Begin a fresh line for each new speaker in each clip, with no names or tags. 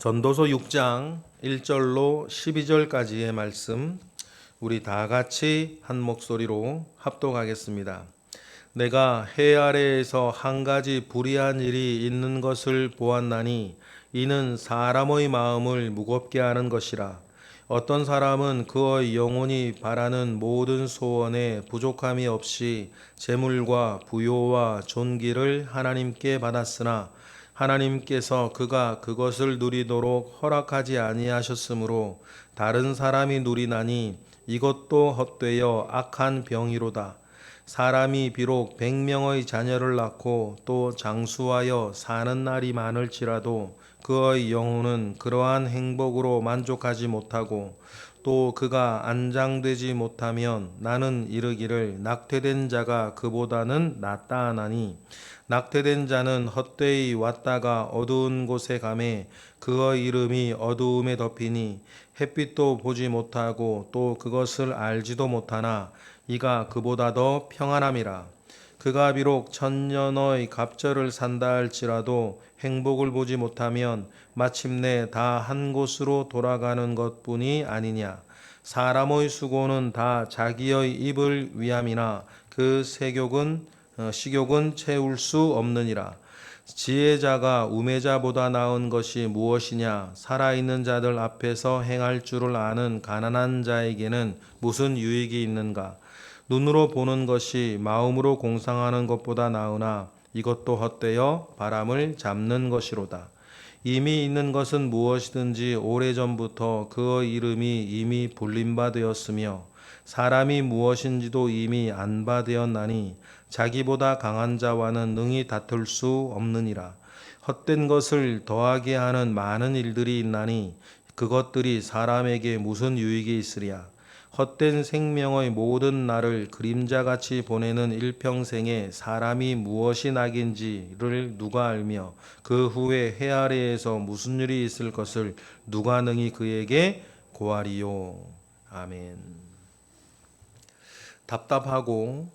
전도서 6장 1절로 12절까지의 말씀 우리 다 같이 한 목소리로 합독하겠습니다. 내가 해 아래에서 한 가지 불의한 일이 있는 것을 보았나니 이는 사람의 마음을 무겁게 하는 것이라. 어떤 사람은 그의 영혼이 바라는 모든 소원에 부족함이 없이 재물과 부요와 존귀를 하나님께 받았으나 하나님께서 그가 그것을 누리도록 허락하지 아니하셨으므로 다른 사람이 누리나니 이것도 헛되어 악한 병이로다. 사람이 비록 100명의 자녀를 낳고 또 장수하여 사는 날이 많을지라도 그의 영혼은 그러한 행복으로 만족하지 못하고 또 그가 안장되지 못하면 나는 이르기를 낙태된 자가 그보다는 낫다 하나니 낙태된 자는 헛되이 왔다가 어두운 곳에 가매 그의 이름이 어두움에 덮이니 햇빛도 보지 못하고 또 그것을 알지도 못하나 이가 그보다 더 평안함이라. 그가 비록 천년의 갑절을 산다 할지라도 행복을 보지 못하면 마침내 다 한 곳으로 돌아가는 것뿐이 아니냐. 사람의 수고는 다 자기의 입을 위함이나 그 식욕은 채울 수 없느니라. 지혜자가 우매자보다 나은 것이 무엇이냐? 살아있는 자들 앞에서 행할 줄을 아는 가난한 자에게는 무슨 유익이 있는가? 눈으로 보는 것이 마음으로 공상하는 것보다 나으나 이것도 헛되어 바람을 잡는 것이로다. 이미 있는 것은 무엇이든지 오래전부터 그의 이름이 이미 불린 바 되었으며 사람이 무엇인지도 이미 안 바 되었나니 자기보다 강한 자와는 능히 다툴 수 없느니라. 헛된 것을 더하게 하는 많은 일들이 있나니 그것들이 사람에게 무슨 유익이 있으랴. 헛된 생명의 모든 날을 그림자같이 보내는 일평생에 사람이 무엇이 낙인지를 누가 알며 그 후에 해 아래에서 무슨 일이 있을 것을 누가 능히 그에게 고하리요. 아멘. 답답하고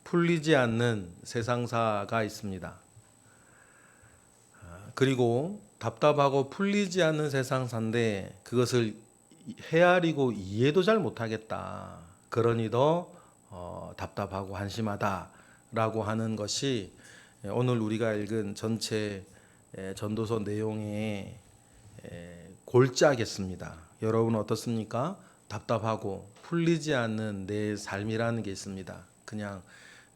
풀리지 않는 세상사가 있습니다. 그리고 답답하고 풀리지 않는 세상사인데 그것을 헤아리고 이해도 잘 못하겠다. 그러니 더 답답하고 한심하다라고 하는 것이 오늘 우리가 읽은 전체 전도서 내용의 골자겠습니다. 여러분 어떻습니까? 답답하고 풀리지 않는 내 삶이라는 게 있습니다. 그냥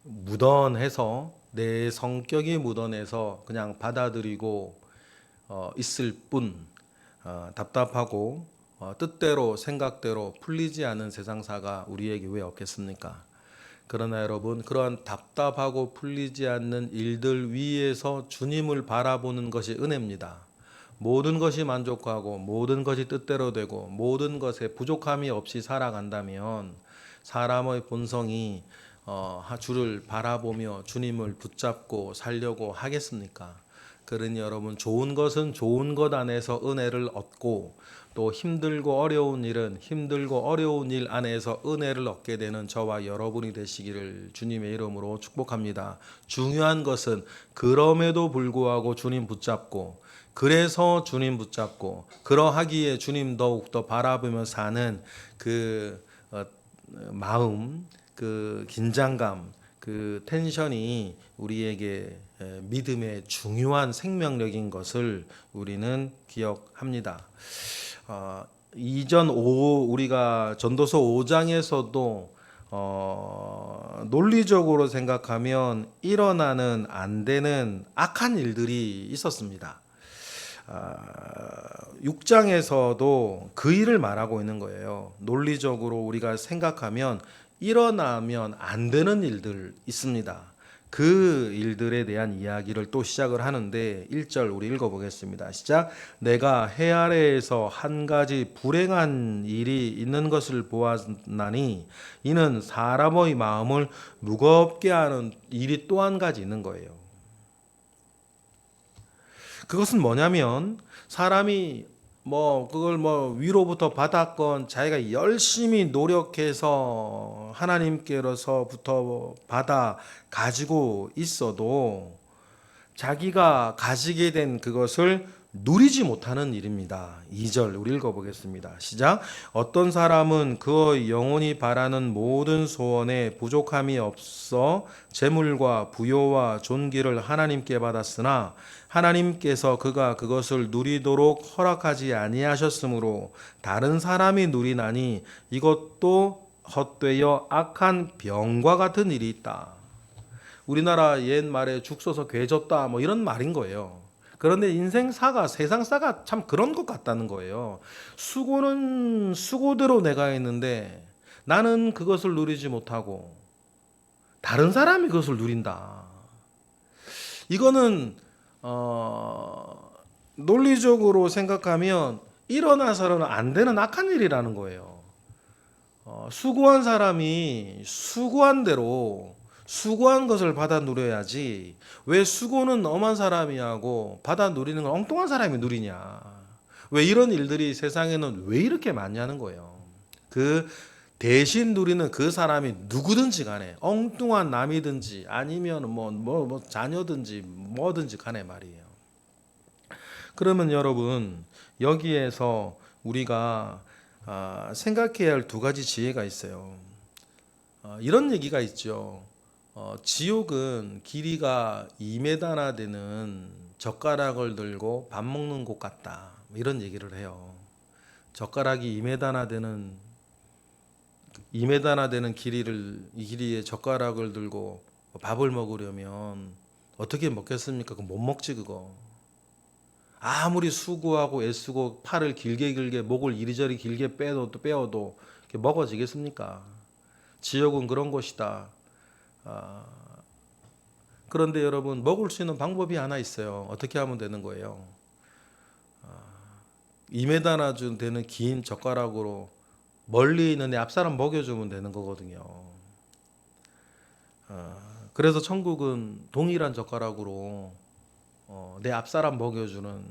무던해서 내 성격이 무던해서 그냥 받아들이고 있을 뿐 답답하고 뜻대로 생각대로 풀리지 않은 세상사가 우리에게 왜 없겠습니까? 그러나 여러분 그러한 답답하고 풀리지 않는 일들 위에서 주님을 바라보는 것이 은혜입니다. 모든 것이 만족하고 모든 것이 뜻대로 되고 모든 것에 부족함이 없이 살아간다면 사람의 본성이 주를 바라보며 주님을 붙잡고 살려고 하겠습니까? 그러니 여러분 좋은 것은 좋은 것 안에서 은혜를 얻고 또 힘들고 어려운 일은 힘들고 어려운 일 안에서 은혜를 얻게 되는 저와 여러분이 되시기를 주님의 이름으로 축복합니다. 중요한 것은 그럼에도 불구하고 주님 붙잡고 그래서 주님 붙잡고 그러하기에 주님 더욱더 바라보며 사는 그 마음, 그 긴장감, 그 텐션이 우리에게 믿음의 중요한 생명력인 것을 우리는 기억합니다. 우리가 전도서 5장에서도 논리적으로 생각하면 일어나는 안 되는 악한 일들이 있었습니다. 6장에서도 그 일을 말하고 있는 거예요. 논리적으로 우리가 생각하면 일어나면 안 되는 일들 있습니다. 그 일들에 대한 이야기를 또 시작을 하는데 1절 우리 읽어보겠습니다. 시작. 내가 해 아래에서 한 가지 불행한 일이 있는 것을 보았나니 이는 사람의 마음을 무겁게 하는 일이 또 한 가지 있는 거예요. 그것은 뭐냐면 사람이 그걸 위로부터 받았건 자기가 열심히 노력해서 하나님께로서부터 받아 가지고 있어도 자기가 가지게 된 그것을 누리지 못하는 일입니다. 2절 우리 읽어보겠습니다. 시작. 어떤 사람은 그의 영혼이 바라는 모든 소원에 부족함이 없어 재물과 부요와 존귀를 하나님께 받았으나 하나님께서 그가 그것을 누리도록 허락하지 아니하셨으므로 다른 사람이 누리나니 이것도 헛되어 악한 병과 같은 일이 있다. 우리나라 옛말에 죽 써서 괴졌다 뭐 이런 말인 거예요. 그런데 인생사가 세상사가 참 그런 것 같다는 거예요. 수고는 수고대로 내가 했는데 나는 그것을 누리지 못하고 다른 사람이 그것을 누린다. 이거는 논리적으로 생각하면 일어나서는 안 되는 악한 일이라는 거예요. 수고한 사람이 수고한 대로 수고한 것을 받아 누려야지 왜 수고는 엄한 사람이 하고 받아 누리는 건 엉뚱한 사람이 누리냐. 왜 이런 일들이 세상에는 왜 이렇게 많냐는 거예요. 그 대신 누리는 그 사람이 누구든지 간에 엉뚱한 남이든지 아니면 뭐 자녀든지 뭐든지 간에 말이에요. 그러면 여러분 여기에서 우리가 생각해야 할 두 가지 지혜가 있어요. 이런 얘기가 있죠. 지옥은 길이가 2m나 되는 젓가락을 들고 밥 먹는 곳 같다. 이런 얘기를 해요. 젓가락이 2m나 되는 이 길이의 젓가락을 들고 밥을 먹으려면 어떻게 먹겠습니까? 그거 못 먹지 그거. 아무리 수고하고 애쓰고 팔을 길게 목을 이리저리 길게 빼어도 먹어지겠습니까? 지옥은 그런 곳이다. 그런데 여러분 먹을 수 있는 방법이 하나 있어요. 어떻게 하면 되는 거예요? 2m나 되는 긴 젓가락으로 멀리 있는 내 앞사람 먹여주면 되는 거거든요. 그래서 천국은 동일한 젓가락으로 내 앞사람 먹여주는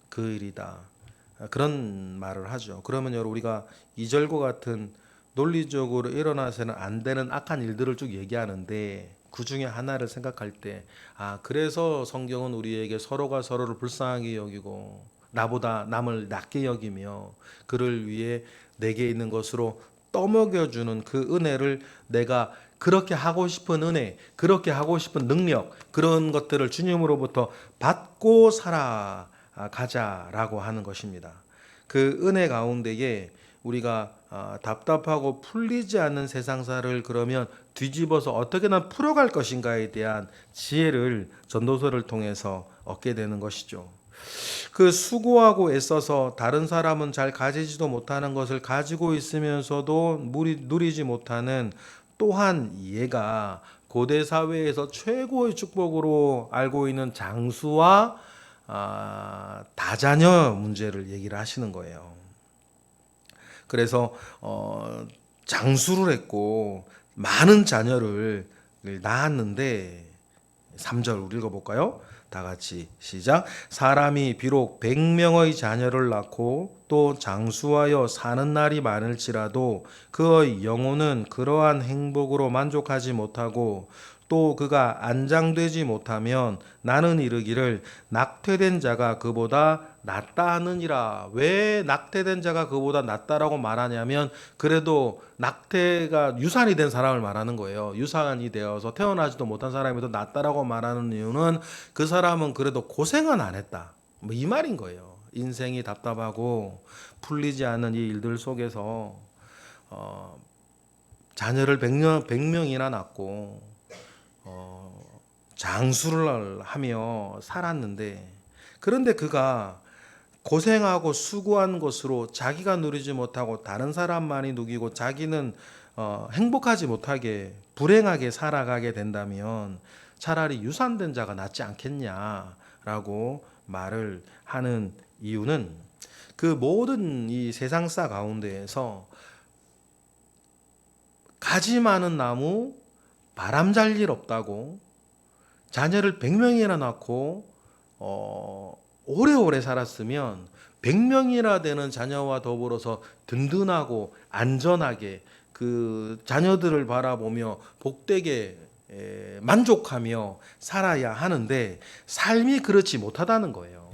그 일이다. 그런 말을 하죠. 그러면 여러분 우리가 2절과 같은 논리적으로 일어나서는 안 되는 악한 일들을 쭉 얘기하는데 그 중에 하나를 생각할 때 그래서 성경은 우리에게 서로가 서로를 불쌍하게 여기고 나보다 남을 낮게 여기며 그를 위해 내게 있는 것으로 떠먹여주는 그 은혜를 내가 그렇게 하고 싶은 은혜, 그렇게 하고 싶은 능력, 그런 것들을 주님으로부터 받고 살아가자라고 하는 것입니다. 그 은혜 가운데에 우리가 답답하고 풀리지 않는 세상사를 그러면 뒤집어서 어떻게나 풀어갈 것인가에 대한 지혜를 전도서를 통해서 얻게 되는 것이죠. 그 수고하고 애써서 다른 사람은 잘 가지지도 못하는 것을 가지고 있으면서도 누리지 못하는 또한 얘가 고대 사회에서 최고의 축복으로 알고 있는 장수와 다자녀 문제를 얘기를 하시는 거예요. 그래서 장수를 했고 많은 자녀를 낳았는데 3절 우리 읽어볼까요? 다 같이 시작. 사람이 비록 100명의 자녀를 낳고 또 장수하여 사는 날이 많을지라도 그의 영혼은 그러한 행복으로 만족하지 못하고 또 그가 안장되지 못하면 나는 이르기를 낙태된 자가 그보다 낫다 하느니라. 왜 낙태된 자가 그보다 낫다라고 말하냐면 그래도 낙태가 유산이 된 사람을 말하는 거예요. 유산이 되어서 태어나지도 못한 사람이 더 낫다라고 말하는 이유는 그 사람은 그래도 고생은 안 했다. 뭐 이 말인 거예요. 인생이 답답하고 풀리지 않는 이 일들 속에서 자녀를 100명이나 낳고 장수를 하며 살았는데 그런데 그가 고생하고 수고한 것으로 자기가 누리지 못하고 다른 사람만이 누리고 자기는 행복하지 못하게 불행하게 살아가게 된다면 차라리 유산된 자가 낫지 않겠냐라고 말을 하는 이유는 그 모든 이 세상사 가운데에서 가지 많은 나무 바람 잘 일 없다고 자녀를 100명이나 낳고 오래오래 살았으면 100명이나 되는 자녀와 더불어서 든든하고 안전하게 그 자녀들을 바라보며 복되게 만족하며 살아야 하는데 삶이 그렇지 못하다는 거예요.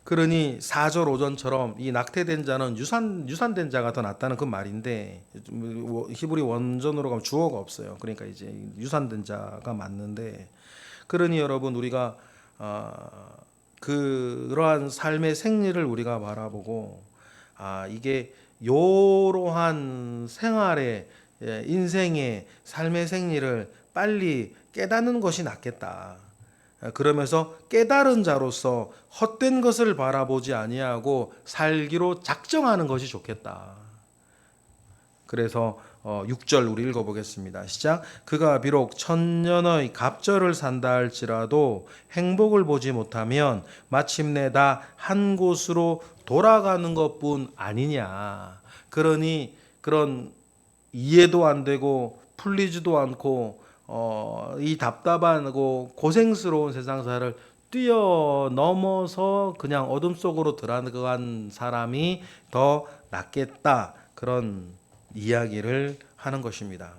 그러니 4절 5전처럼 이 낙태된 자는 유산된 자가 더 낫다는 그 말인데, 히브리 원전으로 가면 주어가 없어요. 그러니까 이제 유산된 자가 맞는데, 그러니 여러분 우리가 그러한 삶의 생리를 우리가 바라보고, 이게 요러한 생활의, 인생의 삶의 생리를 빨리 깨닫는 것이 낫겠다. 그러면서 깨달은 자로서 헛된 것을 바라보지 아니하고 살기로 작정하는 것이 좋겠다. 그래서 6절 우리 읽어보겠습니다. 시작. 그가 비록 천년의 갑절을 산다 할지라도 행복을 보지 못하면 마침내 다 한 곳으로 돌아가는 것뿐 아니냐. 그러니 그런 이해도 안 되고 풀리지도 않고 이 답답하고 고생스러운 세상사를 뛰어넘어서 그냥 어둠 속으로 들어간 사람이 더 낫겠다. 그런 이야기를 하는 것입니다.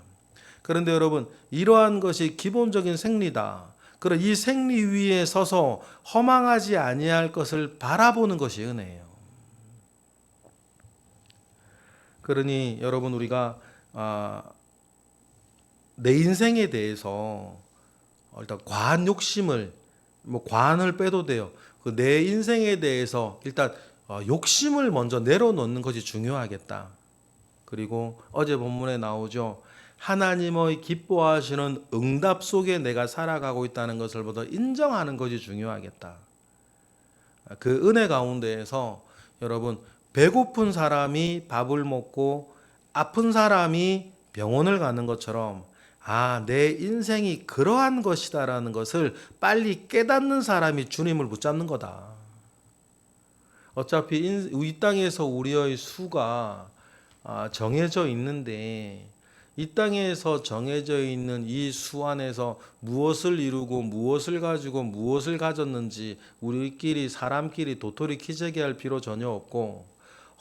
그런데 여러분, 이러한 것이 기본적인 생리다. 그런 이 생리 위에 서서 허망하지 아니할 것을 바라보는 것이 은혜예요. 그러니 여러분, 우리가 내 인생에 대해서 일단 과한 욕심을, 과한을 빼도 돼요. 내 인생에 대해서 일단 욕심을 먼저 내려놓는 것이 중요하겠다. 그리고 어제 본문에 나오죠. 하나님의 기뻐하시는 응답 속에 내가 살아가고 있다는 것을 먼저 인정하는 것이 중요하겠다. 그 은혜 가운데에서 여러분, 배고픈 사람이 밥을 먹고 아픈 사람이 병원을 가는 것처럼 내 인생이 그러한 것이다라는 것을 빨리 깨닫는 사람이 주님을 붙잡는 거다. 어차피 이 땅에서 우리의 수가 정해져 있는데, 이 땅에서 정해져 있는 이 수 안에서 무엇을 이루고 무엇을 가지고 무엇을 가졌는지 우리끼리 사람끼리 도토리 키재기 할 필요 전혀 없고,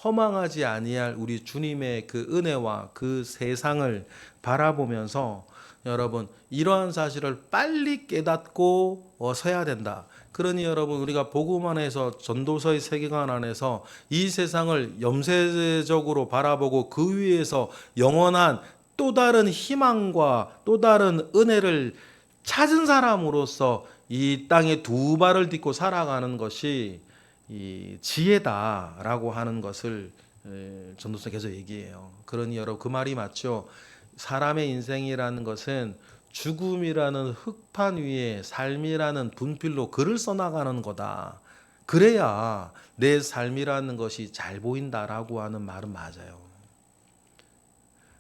허망하지 아니할 우리 주님의 그 은혜와 그 세상을 바라보면서 여러분, 이러한 사실을 빨리 깨닫고 서야 된다. 그러니 여러분, 우리가 복음 안에서, 전도서의 세계관 안에서 이 세상을 염세적으로 바라보고 그 위에서 영원한 또 다른 희망과 또 다른 은혜를 찾은 사람으로서 이 땅에 두 발을 딛고 살아가는 것이 이 지혜다라고 하는 것을 전도서 계속 얘기해요. 그러니 여러분, 그 말이 맞죠. 사람의 인생이라는 것은 죽음이라는 흙판 위에 삶이라는 분필로 글을 써나가는 거다. 그래야 내 삶이라는 것이 잘 보인다라고 하는 말은 맞아요.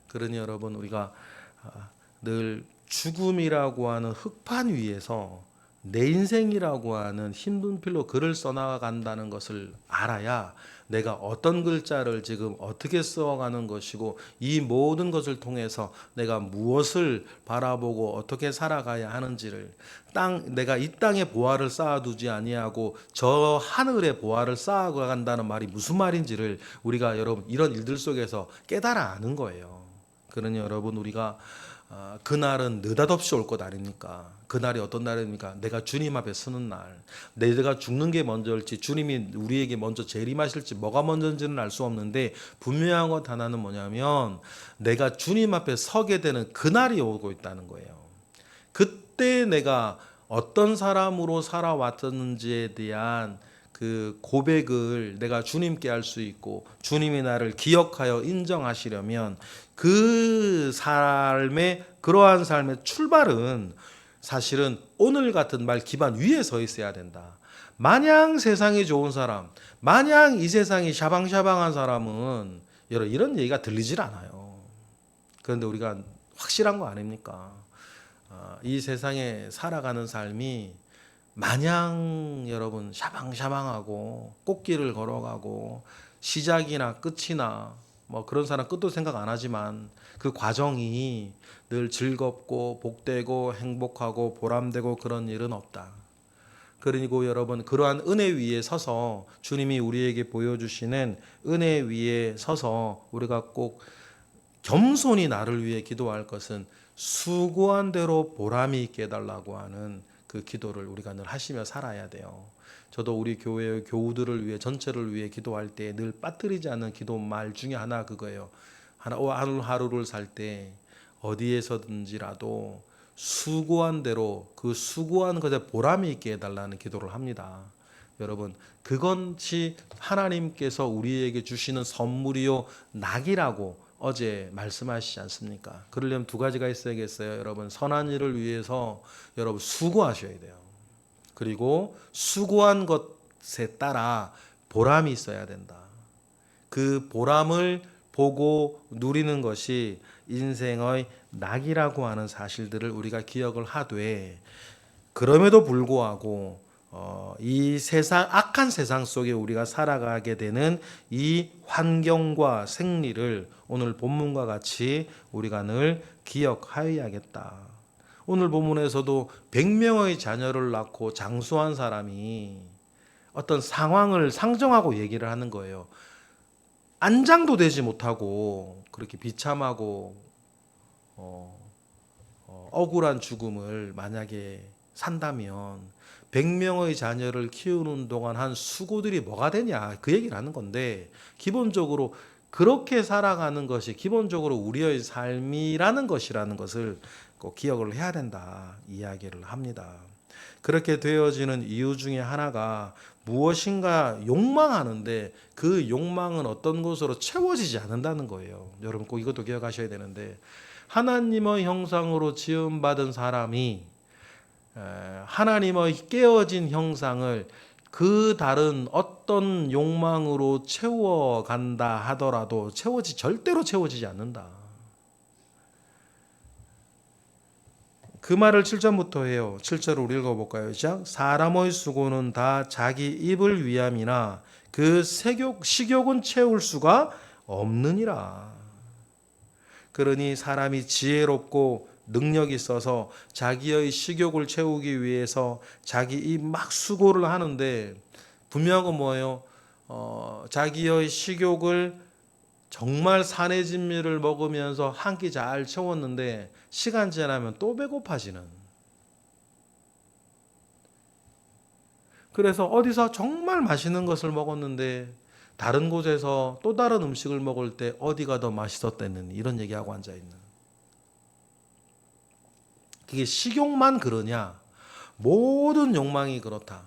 그러니 여러분, 우리가 늘 죽음이라고 하는 흙판 위에서 내 인생이라고 하는 흰 분필로 글을 써나간다는 것을 알아야 내가 어떤 글자를 지금 어떻게 써가는 것이고, 이 모든 것을 통해서 내가 무엇을 바라보고 어떻게 살아가야 하는지를, 내가 이 땅에 보화를 쌓아두지 아니하고 저 하늘에 보화를 쌓아간다는 말이 무슨 말인지를 우리가 여러분 이런 일들 속에서 깨달아 아는 거예요. 그러니 여러분, 우리가 그날은 느닷없이 올 것 아닙니까? 그날이 어떤 날입니까? 내가 주님 앞에 서는 날. 내가 죽는 게 먼저일지 주님이 우리에게 먼저 재림하실지 뭐가 먼저인지는 알 수 없는데, 분명한 것 하나는 뭐냐면 내가 주님 앞에 서게 되는 그날이 오고 있다는 거예요. 그때 내가 어떤 사람으로 살아왔었는지에 대한 그 고백을 내가 주님께 할 수 있고, 주님이 나를 기억하여 인정하시려면 그 삶의, 그러한 삶의 출발은 사실은 오늘 같은 말 기반 위에 서 있어야 된다. 마냥 세상이 좋은 사람, 마냥 이 세상이 샤방샤방한 사람은 이런 얘기가 들리질 않아요. 그런데 우리가 확실한 거 아닙니까? 이 세상에 살아가는 삶이 마냥 여러분 샤방샤방하고 꽃길을 걸어가고 시작이나 끝이나 그런 사람 끝도 생각 안 하지만 그 과정이 늘 즐겁고 복되고 행복하고 보람되고 그런 일은 없다. 그리고 여러분, 그러한 은혜 위에 서서, 주님이 우리에게 보여주시는 은혜 위에 서서 우리가 꼭 겸손히 나를 위해 기도할 것은 수고한 대로 보람이 있게 해달라고 하는 그 기도를 우리가 늘 하시며 살아야 돼요. 저도 우리 교회의 교우들을 위해 전체를 위해 기도할 때 늘 빠뜨리지 않는 기도 말 중에 하나 그거예요. 하루하루를 살 때 어디에서든지라도 수고한 대로 그 수고한 것에 보람이 있게 해달라는 기도를 합니다. 여러분, 그것이 하나님께서 우리에게 주시는 선물이요 낙이라고 어제 말씀하시지 않습니까? 그러려면 두 가지가 있어야겠어요. 여러분, 선한 일을 위해서 여러분 수고하셔야 돼요. 그리고 수고한 것에 따라 보람이 있어야 된다. 그 보람을 보고 누리는 것이 인생의 낙이라고 하는 사실들을 우리가 기억을 하되, 그럼에도 불구하고 이 세상, 악한 세상 속에 우리가 살아가게 되는 이 환경과 생리를 오늘 본문과 같이 우리가 늘 기억하여야겠다. 오늘 본문에서도 100명의 자녀를 낳고 장수한 사람이 어떤 상황을 상정하고 얘기를 하는 거예요. 안장도 되지 못하고 그렇게 비참하고 억울한 죽음을 만약에 산다면 100명의 자녀를 키우는 동안 한 수고들이 뭐가 되냐, 그 얘기를 하는 건데, 기본적으로 그렇게 살아가는 것이 기본적으로 우리의 삶이라는 것이라는 것을 꼭 기억을 해야 된다 이야기를 합니다. 그렇게 되어지는 이유 중에 하나가 무엇인가 욕망하는데 그 욕망은 어떤 것으로 채워지지 않는다는 거예요. 여러분 꼭 이것도 기억하셔야 되는데, 하나님의 형상으로 지음받은 사람이 하나님의 깨어진 형상을 그 다른 어떤 욕망으로 채워간다 하더라도 절대로 채워지지 않는다. 그 말을 7절부터 해요. 7절을 우리 읽어볼까요? 시작. 사람의 수고는 다 자기 입을 위함이나 그 식욕은 채울 수가 없느니라. 그러니 사람이 지혜롭고 능력이 있어서 자기의 식욕을 채우기 위해서 자기 입 막 수고를 하는데, 분명한 건 뭐예요? 자기의 식욕을 정말 산의 진미를 먹으면서 한 끼 잘 채웠는데 시간 지나면 또 배고파지는. 그래서 어디서 정말 맛있는 것을 먹었는데 다른 곳에서 또 다른 음식을 먹을 때 어디가 더 맛있었다는 이런 얘기하고 앉아있는. 그게 식욕만 그러냐? 모든 욕망이 그렇다.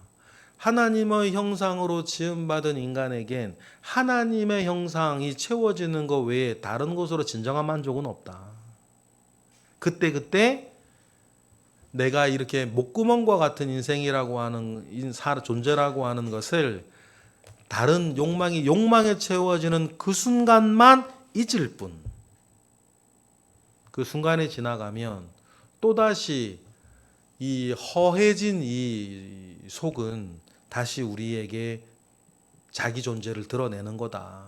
하나님의 형상으로 지음받은 인간에겐 하나님의 형상이 채워지는 것 외에 다른 것으로 진정한 만족은 없다. 그때 내가 이렇게 목구멍과 같은 인생이라고 하는 존재라고 하는 것을 다른 욕망에 채워지는 그 순간만 잊을 뿐, 그 순간이 지나가면 또다시 이 허해진 이 속은 다시 우리에게 자기 존재를 드러내는 거다.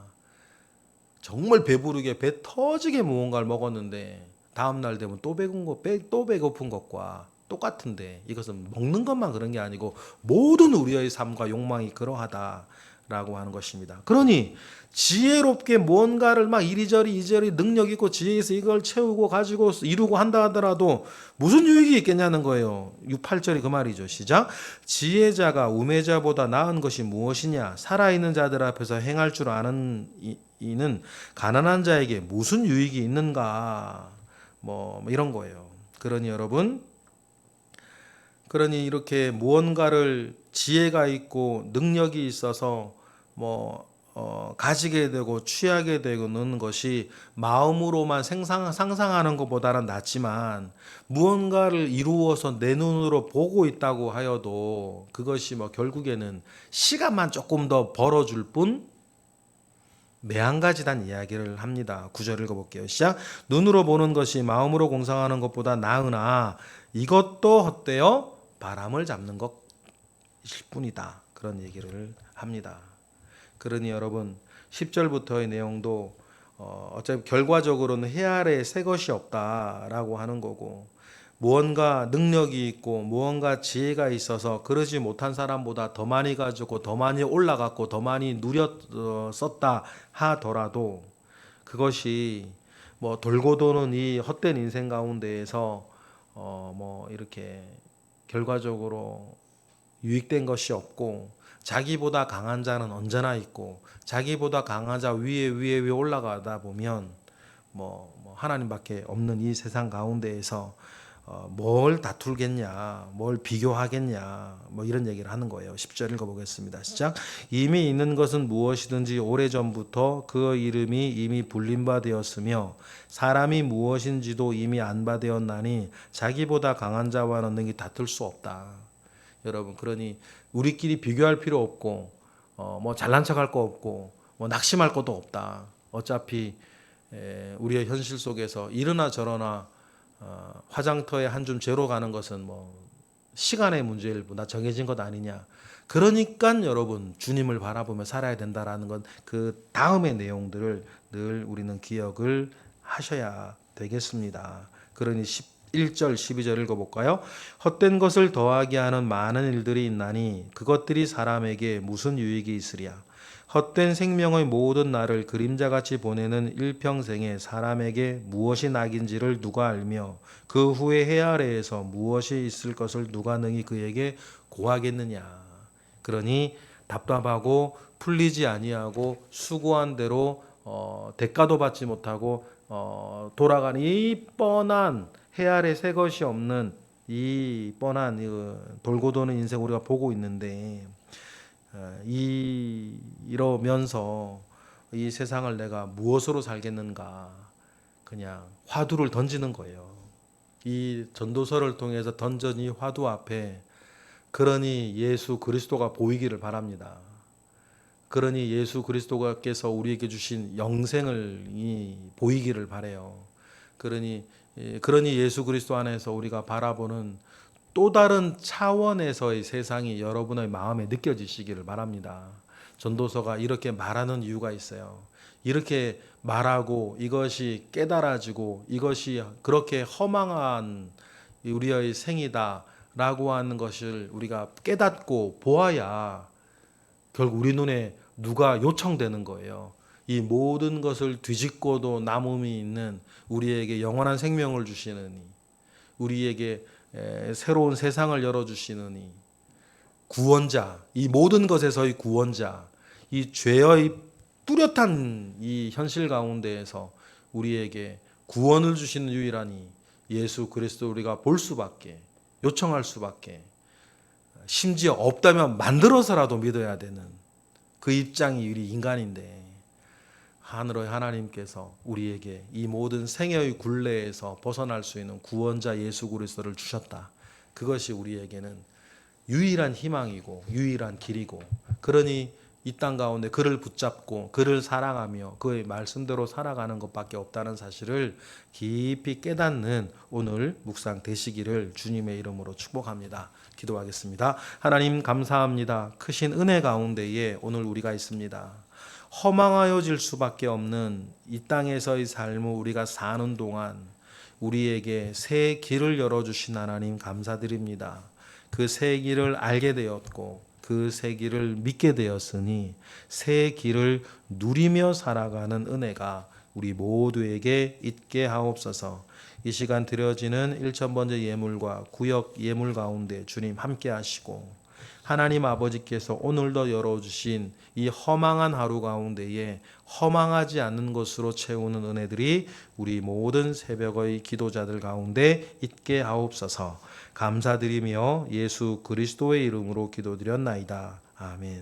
정말 배부르게 배 터지게 무언가를 먹었는데 다음날 되면 또 배고픈 것과 똑같은데, 이것은 먹는 것만 그런 게 아니고 모든 우리의 삶과 욕망이 그러하다라고 하는 것입니다. 그러니 지혜롭게 무언가를 막 이리저리 능력 있고 지혜 있어 이걸 채우고 가지고 이루고 한다 하더라도 무슨 유익이 있겠냐는 거예요. 6, 8절이 그 말이죠. 시작. 지혜자가 우매자보다 나은 것이 무엇이냐? 살아있는 자들 앞에서 행할 줄 아는 이는 가난한 자에게 무슨 유익이 있는가? 뭐 이런 거예요. 그러니 여러분, 이렇게 무언가를 지혜가 있고 능력이 있어서 가지게 되고 취하게 되는 것이 마음으로만 상상하는 것보다는 낫지만, 무언가를 이루어서 내 눈으로 보고 있다고 하여도 그것이 결국에는 시간만 조금 더 벌어줄 뿐 매한가지단 이야기를 합니다. 9절 읽어볼게요. 시작. 눈으로 보는 것이 마음으로 공상하는 것보다 나으나 이것도 헛되어 바람을 잡는 것일 뿐이다. 그런 얘기를 합니다. 그러니 여러분 10절부터의 내용도 어차피 결과적으로는 해 아래에 새 것이 없다라고 하는 거고, 무언가 능력이 있고 무언가 지혜가 있어서 그러지 못한 사람보다 더 많이 가지고 더 많이 올라갔고 더 많이 누렸었다 하더라도 그것이 돌고 도는 이 헛된 인생 가운데에서 이렇게 결과적으로 유익된 것이 없고 자기보다 강한 자는 언제나 있고 자기보다 강한 자 위에 올라가다 보면 뭐 하나님밖에 없는 이 세상 가운데에서 뭘 다툴겠냐, 뭘 비교하겠냐, 뭐 이런 얘기를 하는 거예요. 10절 읽어보겠습니다. 시작. 이미 있는 것은 무엇이든지 오래전부터 그 이름이 이미 불린 바 되었으며 사람이 무엇인지도 이미 안 바 되었나니 자기보다 강한 자와는 능히 다툴 수 없다. 여러분, 그러니 우리끼리 비교할 필요 없고 뭐 잘난 척할 거 없고 뭐 낙심할 것도 없다. 어차피 우리의 현실 속에서 이러나 저러나 화장터에 한 줌 재러 가는 것은 뭐 시간의 문제일 뿐 정해진 것 아니냐. 그러니까 여러분 주님을 바라보며 살아야 된다라는 건 그 다음의 내용들을 늘 우리는 기억을 하셔야 되겠습니다. 그러니 1절 12절 읽어볼까요? 헛된 것을 더하게 하는 많은 일들이 있나니 그것들이 사람에게 무슨 유익이 있으랴. 헛된 생명의 모든 날을 그림자같이 보내는 일평생에 사람에게 무엇이 낙인지를 누가 알며 그 후에 해 아래에서 무엇이 있을 것을 누가 능히 그에게 고하겠느냐. 그러니 답답하고 풀리지 아니하고 수고한 대로 대가도 받지 못하고 돌아가는 이 뻔한 해 아래 새 것이 없는 이 뻔한 돌고 도는 인생 우리가 보고 있는데 이러면서 이 세상을 내가 무엇으로 살겠는가 그냥 화두를 던지는 거예요. 이 전도서를 통해서 던전 이 화두 앞에 그러니 예수 그리스도가 보이기를 바랍니다. 그러니 예수 그리스도께서 우리에게 주신 영생을 보이기를 바래요. 그러니 예수 그리스도 안에서 우리가 바라보는 또 다른 차원에서의 세상이 여러분의 마음에 느껴지시기를 바랍니다. 전도서가 이렇게 말하는 이유가 있어요. 이렇게 말하고 이것이 깨달아지고 이것이 그렇게 허망한 우리의 생이다라고 하는 것을 우리가 깨닫고 보아야 결국 우리 눈에 누가 요청되는 거예요. 이 모든 것을 뒤집고도 남음이 있는 우리에게 영원한 생명을 주시는 우리에게 새로운 세상을 열어주시는 구원자, 이 모든 것에서의 구원자, 이 죄의 뚜렷한 이 현실 가운데에서 우리에게 구원을 주시는 유일한 예수 그리스도 우리가 볼 수밖에, 요청할 수밖에, 심지어 없다면 만들어서라도 믿어야 되는 그 입장이 우리 인간인데 하늘의 하나님께서 우리에게 이 모든 생애의 굴레에서 벗어날 수 있는 구원자 예수 그리스도를 주셨다. 그것이 우리에게는 유일한 희망이고 유일한 길이고 그러니 이 땅 가운데 그를 붙잡고 그를 사랑하며 그의 말씀대로 살아가는 것밖에 없다는 사실을 깊이 깨닫는 오늘 묵상 되시기를 주님의 이름으로 축복합니다. 기도하겠습니다. 하나님 감사합니다. 크신 은혜 가운데에 오늘 우리가 있습니다. 허망하여질 수밖에 없는 이 땅에서의 삶을 우리가 사는 동안 우리에게 새 길을 열어주신 하나님 감사드립니다. 그 새 길을 알게 되었고 그 새 길을 믿게 되었으니 새 길을 누리며 살아가는 은혜가 우리 모두에게 있게 하옵소서. 이 시간 드려지는 1,000번째 예물과 구역 예물 가운데 주님 함께 하시고 하나님 아버지께서 오늘도 열어주신 이 허망한 하루 가운데에 허망하지 않는 것으로 채우는 은혜들이 우리 모든 새벽의 기도자들 가운데 있게 하옵소서. 감사드리며 예수 그리스도의 이름으로 기도드렸나이다. 아멘.